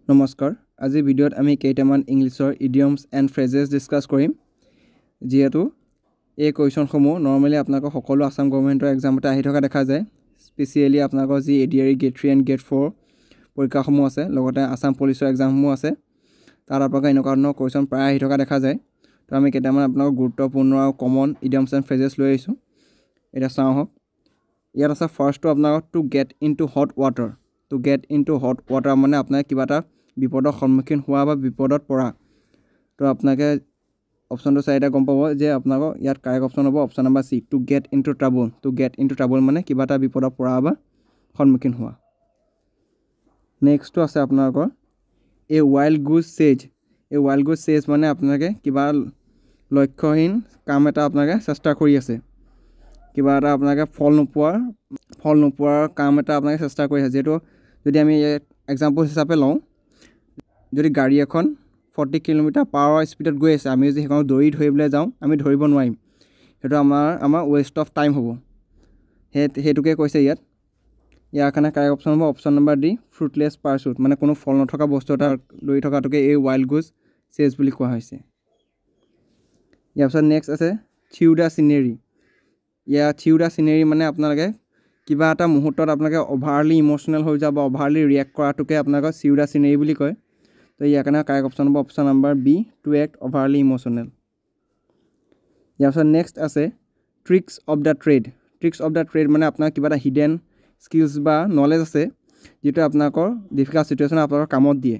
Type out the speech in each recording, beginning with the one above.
নমস্কাৰ আজি ভিডিঅ'ত আমি কেইটামান ইংলিছৰ ইডিয়মছ এণ্ড ফ্ৰেজেছ ডিসকাস কৰিম যেহেতু এই কোৱেশ্যনসমূহ নৰমালি আপোনালোকৰ সকলো আসাম গভৰ্ণমেণ্টৰ এক্সামতে আহি থকা দেখা যায় স্পেচিয়েলি আপোনালোকৰ যি এডিআৰই গেট 3 এণ্ড গেট 4 পৰীক্ষাসমূহ আছে লগতে আসাম পুলিচৰ এক্সামসমূহ আছে তাৰ আপোনালোকৰ এনেকুৱা ধৰণৰ কোৱেশ্যন প্ৰায় আহি থকা দেখা যায় তো আমি কেইটামান আপোনালোকৰ গুৰুত্বপূৰ্ণ আৰু কমন ইডিয়মছ এণ্ড ফ্ৰেজেছ লৈ আহিছোঁ এটা চাওঁ হওক ইয়াত আছে ফাৰ্ষ্টটো আপোনালোকৰ two get into hot water two get into hot water মানে আপোনাৰ কিবা এটা বিপদৰ সন্মুখীন হোৱা বা বিপদত পৰা তো আপোনাকে অপচনটো চাইটা গম পাব যে আপোনাকৰ ইয়াত কাৰেক্ট অপচন হ'ব option number C to get into trouble মানে কিবা এটা বিপদত পৰা বা সন্মুখীন হোৱা নেক্সটটো আছে আপোনাকৰ এ ওয়াইল্ড গুজ সেজ মানে আপোনাকে কিবা লক্ষ্যহীন কাম এটা আপোনাকে চেষ্টা কৰি আছে কিবা এটা আপোনাকে ফল নোপোৱাৰ কাম এটা আপোনাকে চেষ্টা কৰি আছে যেটো যদি আমি এক্সাম্পল হিচাপে লওঁ যদি গাড়ী এখন 40 কিলোমিটাৰ পাৰ আৱাৰ স্পিডত গৈ আছে আমি যদি হেখন দৌৰি ধৰিবলৈ যাওঁ আমি ধৰিব নোৱাৰিম হেটো আমাৰ ওয়েস্ট অফ টাইম হ'ব হেতুকে কৈছে ইয়াৰ কাৰণে কাৰেক্ট অপচন হ'ব অপচন নম্বৰ ডি ফ্ৰুটলেছ পাৰসুট মানে কোনো ফল নথকা বস্তু এটা দৌৰি থকাটোকে এই ওয়াইল্ড গুজ সেজ বুলি কোৱা হৈছে ইয়াৰ পিছত নেক্সট আছে থিউডা সিনেৰি মানে আপোনালোকে কিবা এটা মুহূৰ্তত আপোনালোকে অভাৰলি ইমোশনাল হৈ যাব অভাৰলি ৰিয়েক্ট কৰাটোকে আপোনালোকে থিউডা সিনেৰি বুলি কয় তো ইয়াৰ কাৰণে কাৰেক্ট অপচন হ'ব option number B to act overly emotional ইয়াৰ পিছত নেক্সট আছে ট্ৰিক্স অফ দ্য ট্ৰেড মানে আপোনাৰ কিবা এটা হিডেন স্কিলছ বা নলেজ আছে যেটো আপোনাকৰ ডিফিকাল্ট সিচুৱেশ্যন আপোনাকৰ কামত দিয়ে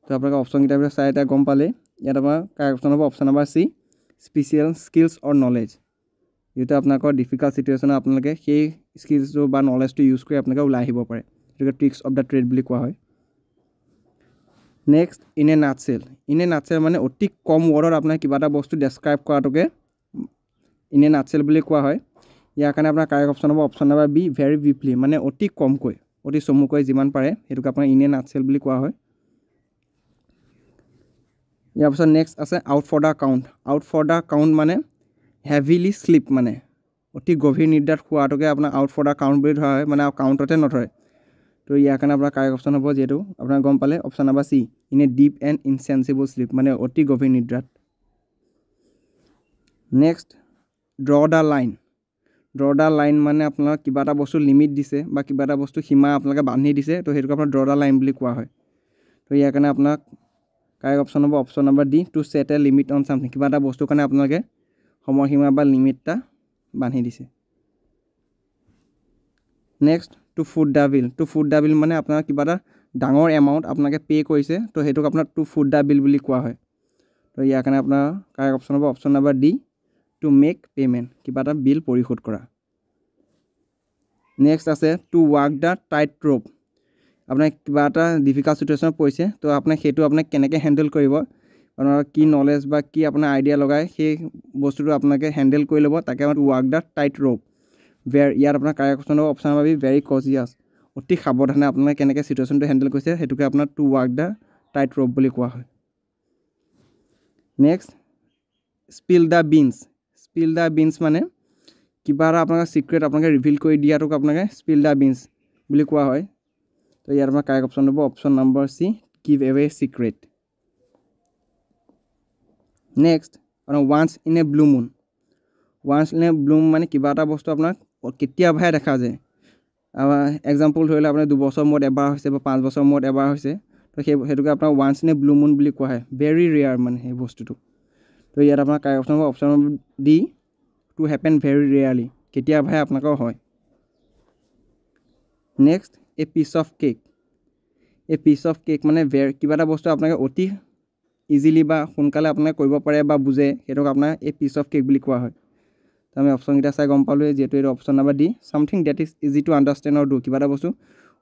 তো আপোনালোকে অপচন কিটা চাই এটা গম পালে ইয়াত আমাৰ কাৰেক্ট অপচন হ'ব অপচন নম্বৰ সি স্পেচিয়েল স্কিলছ অৰ নলেজ যেটো আপোনাকৰ ডিফিকাল্ট সিচুৱেশ্যন আপোনালোকে সেই স্কিলছটো বা নলেজটো ইউজ কৰি আপোনালোকে ওলাই আহিব পাৰে যেটো ট্ৰিক্স অফ দ্য ট্ৰেড বুলি কোৱা হয় নেক্সট ইন এ নাটসেল মানে অতি কম ৱৰ্ডত আপোনাৰ কিবা এটা বস্তু ডেসক্ৰাইব কৰাটোকে ইন এ নাটসেল বুলি কোৱা হয় ইয়াৰ কাৰণে আপোনাৰ কাৰেক্ট অপচন হ'ব option number B very briefly মানে অতি কমকৈ অতি চমুকৈ যিমান পাৰে হেতুক আপোনাৰ ইন এ নাটসেল বুলি কোৱা হয় ইয়াৰ পিছত নেক্সট আছে আউট ফৰ দা কাউন্ট মানে হেভিলি স্লিপ মানে অতি গভীৰ নিদ্ৰাত শুৱাটোকে আপোনাৰ আউট ফৰ দা কাউন্ট বুলি ধৰা হয় মানে কাউন্টতে নধৰে তো ইয়াৰ কাৰণে আপোনাৰ কাৰেক্ট অপচন হ'ব যেটো আপোনাৰ গম পালে option number C in a deep and insensible sleep মানে অতি গভীৰ নিদ্ৰাত নেক্সট ড্ৰ দা লাইন মানে আপোনাৰ কিবা এটা বস্তু লিমিট দিছে বা কিবা এটা বস্তু সীমা আপোনালোকে বান্ধি দিছে তো হেতুক আপোনাৰ ড্ৰ দা লাইন বুলি কোৱা হয় তো ইয়াৰ কাৰণে আপোনাক কাৰেক্ট অপচন হ'ব option number D to set a limit on something কিবা এটা বস্তু কাৰণে আপোনালোকে সময়সীমা বা লিমিটটা বান্ধি দিছে নেক্সট টু ফুট দা বিল মানে আপোনাৰ কিবা এটা ডাঙৰ এমাউণ্ট আপোনালোকে পে কৰিছে তো হেতুক আপোনাৰ টু ফুট দা বিল বুলি কোৱা হয় তো ইয়াৰ কাৰণে আপোনাৰ কাৰেক্ট অপচন হ'ব option number D to make payment কিবা এটা বিল পৰিশোধ কৰা নেক্সট আছে টু ৱাক দা টাইট ৰ'প আপোনাৰ কিবা এটা ডিফিকাল্ট সিচুৱেশ্যনত পৰিছে তো আপুনি হেতু আপুনি কেনেকৈ হেণ্ডেল কৰিব আপোনাৰ কি নলেজ বা কি আপোনাৰ আইডিয়া লগাই সেই বস্তুটো আপোনালোকে হেণ্ডেল কৰি ল'ব তাকে আমাৰ ৱাক দা টাইট ৰ'প ইয়াত আপোনাৰ কাৰেক্ট অপচন হ'ব অপচন নম্বৰ বি ভেৰি কজিয়াছ অতি সাৱধানে আপোনালোকে কেনেকৈ সিচুৱেশ্যনটো হেণ্ডেল কৰিছে হেতুকে আপোনাৰ টু ৱাক দা টাইট ৰ'প বুলি কোৱা হয় নেক্সট স্পিল দা বিনছ মানে কিবা এটা আপোনালোকে সিক্ৰেট আপোনালোকে ৰিভিল কৰি দিয়াটোক আপোনালোকে স্পিল দা বিনছ বুলি কোৱা হয় তো ইয়াত আমাৰ কাৰেক্ট অপচন হ'ব অপচন নম্বৰ সি গিভ এৱে সিক্ৰেট নেক্সট আপোনাৰ ওয়ান্স ইন এ ব্লু মুন মানে কিবা এটা বস্তু আপোনাক কেতিয়াবাহে দেখা যায় এক্সাম্পল ধৰিলে আপোনাৰ 2 বছৰ মূৰত এবাৰ হৈছে বা 5 বছৰ মূৰত এবাৰ হৈছে তো হেতুকে আপোনাৰ ওয়ান্স ইন এ ব্লু মুন বুলি কোৱা হয় ভেৰি ৰেয়াৰ মানে সেই বস্তুটো তো ইয়াত আপোনাৰ কাৰেক্ট অপচন হ'ব option number D to happen very rarely কেতিয়াবাহে আপোনাকৰ হয় next a piece of cake মানে কিবা এটা বস্তু আপোনাকে অতি ইজিলি বা সোনকালে আপোনাক কৰিব পাৰে বা বুজে হেতুক আপোনাৰ এ পিচ অফ কেক বুলি কোৱা হয় তো আমি অপচন কিটা চাই গম পালোঁ যেহেতু এইটো option number D something that is easy to understand or do কিবা এটা বস্তু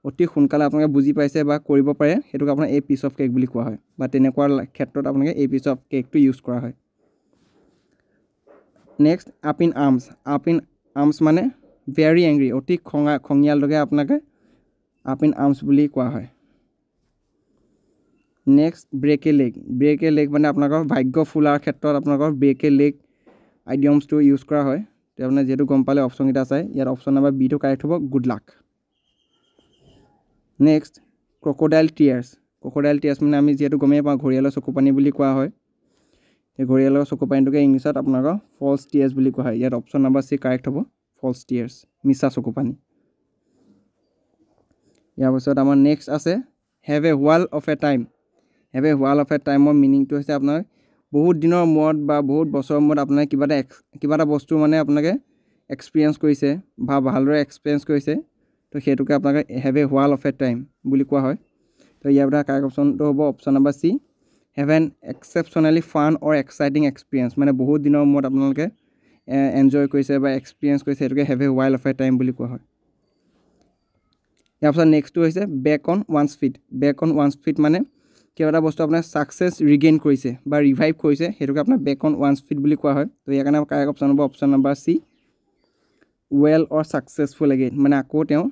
অতি সোনকালে আপোনাকে বুজি পাইছে বা কৰিব পাৰে হেতুক আপোনাৰ এ পিচ অফ কেক বুলি কোৱা হয় বা তেনেকুৱা ক্ষেত্ৰত আপোনাকে এ পিচ অফ কেকটো ইউজ কৰা হয় নেক্সট আপ ইন আৰ্মছ মানে ভেৰি এংগ্ৰি অতি খঙিয়াল লগে আপোনাকে আপ ইন আৰ্মছ বুলি কোৱা হয় নেক্সট ব্ৰেক এ লেগ মানে আপোনালোকৰ ভাগ্য ফুলাৰ ক্ষেত্ৰত আপোনালোকৰ ব্ৰেক এ লেগ আইডিয়মছটো ইউজ কৰা হয় তো আপুনি যেহেতু গম পালে অপচন কিটা চাই ইয়াত অপচন নম্বৰ বি টো কাৰেক্ট হ'ব good luck next ক্ৰকোডাইল crocodile tears মানে আমি যিহেতু গমেই পাওঁ ঘৰিয়ালৰ চকু পানী বুলি কোৱা হয় এই ঘৰিয়ালৰ চকু পানীটোকে ইংলিছত আপোনালোকৰ ফলছ টিয়াৰ্ছ বুলি কোৱা হয় ইয়াত অপশ্যন নম্বৰ চি কাৰেক্ট হ'ব ফলছ টিয়াৰ্ছ মিছা চকু পানী ইয়াৰ পিছত আমাৰ নেক্সট আছে have a whale of a time have a whale of a টাইমৰ মিনিংটো হৈছে আপোনাৰ বহুত দিনৰ মূৰত বা বহুত বছৰৰ মূৰত আপোনাৰ কিবা এটা বস্তু মানে আপোনালোকে এক্সপিৰিয়েঞ্চ কৰিছে বা ভালদৰে এক্সপিৰিয়েঞ্চ কৰিছে তো সেইটোকে আপোনালোকে have a whale of a time বুলি কোৱা হয় তো ইয়াৰ পৰা কাৰেক্ট অপশ্যনটো হ'ব option number C have an exceptionally fun or exciting experience মানে বহুত দিনৰ মূৰত আপোনালোকে এনজয় কৰিছে বা এক্সপিৰিয়েঞ্চ কৰিছে সেইটোকে have a whale of a time বুলি কোৱা হয় ইয়াৰ পাছত নেক্সটটো হৈছে back on one's feet back on one's feet মানে কিবা এটা বস্তু আপোনাৰ ছাকচেছ ৰিগেইন কৰিছে বা ৰিভাইভ কৰিছে সেইটোকে আপোনাৰ বেক অন ওৱানছ ফিট বুলি কোৱা হয় তো ইয়াৰ কাৰণে কাৰেক্ট অপশ্যন হ'ব অপশ্যন নম্বৰ চি ৱেল অৰ ছাকচেছফুল এগেইন মানে আকৌ তেওঁ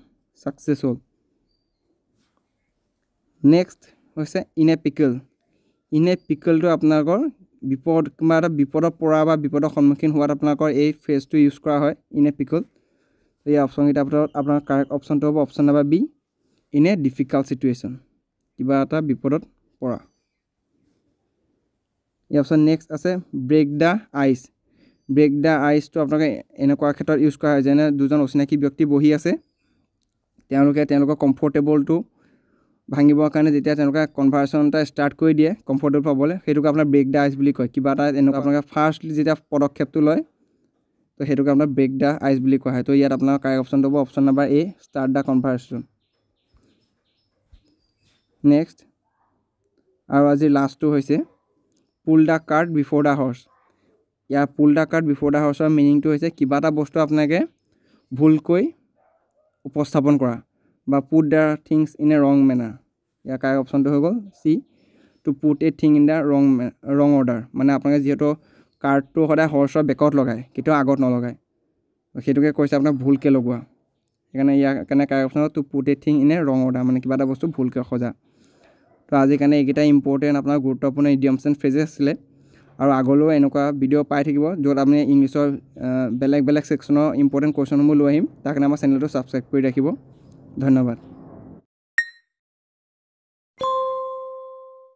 ছাকচেছ হ'ল নেক্সট হৈছে ইন এ পিকলটো আপোনালোকৰ কিবা এটা বিপদত পৰা বা বিপদৰ সন্মুখীন হোৱাত আপোনালোকৰ এই ফ্ৰেজটো ইউজ কৰা হয় ইন এ পিকল এই অপশ্যনকেইটাৰ ভিতৰত আপোনাৰ কাৰেক্ট অপশ্যনটো হ'ব option number be in a difficult situation কিবা এটা বিপদত পৰা ইয়াৰ পিছত নেক্সট আছে ব্ৰেক দ্য আইচটো আপোনালোকে এনেকুৱা ক্ষেত্ৰত ইউজ কৰা হয় যেনে দুজন অচিনাকি ব্যক্তি বহি আছে তেওঁলোকৰ কমফৰ্টেবলটো ভাঙিবৰ কাৰণে যেতিয়া তেওঁলোকে কনভাৰ্চন এটা ষ্টাৰ্ট কৰি দিয়ে কমফৰ্টেবল পাবলৈ সেইটোকে আপোনাৰ ব্ৰেক দ্য আইচ বুলি কয় কিবা এটা এনেকুৱা আপোনালোকে ফাৰ্ষ্ট যেতিয়া পদক্ষেপটো লয় তো সেইটোকে আপোনাৰ ব্ৰেক দ্য আইচ বুলি কোৱা হয় তো ইয়াত আপোনাৰ কাৰেক্ট অপশ্যনটো হ'ব option number A start the conversation next আৰু আজি লাষ্টটো হৈছে pull the cart before the horse ইয়াৰ pull the cart before the হৰ্চৰ মিনিংটো হৈছে কিবা এটা বস্তু আপোনালোকে ভুলকৈ উপস্থাপন কৰা বা put the things in a wrong manner ইয়াৰ কাৰেক্ট অপশ্যনটো হৈ গ'ল C to put a thing in the wrong order মানে আপোনালোকে যিহেতু কাৰ্ডটো সদায় হৰ্চৰ বেকত লগায় কেতিয়াও আগত নলগায় সেইটোকে কৈছে আপোনাক ভুলকৈ লগোৱা সেইকাৰণে ইয়াৰ কাৰণে correct option two put a thing in a ৰং অৰ্ডাৰ মানে কিবা এটা বস্তু ভুলকৈ সজা তো আজিৰ কাৰণে এইকেইটা ইম্পৰ্টেণ্ট আপোনাৰ গুৰুত্বপূৰ্ণ ইডিয়মছ এণ্ড ফ্ৰেজেছ আছিলে আৰু আগলৈও এনেকুৱা ভিডিঅ' পাই থাকিব য'ত আপুনি ইংলিছৰ বেলেগ ছেকশ্যনৰ ইম্পৰ্টেণ্ট কুৱেশ্যনসমূহ লৈ আহিম তাৰ কাৰণে আমাৰ চেনেলটো ছাবস্ক্ৰাইব কৰি ৰাখিব ধন্যবাদ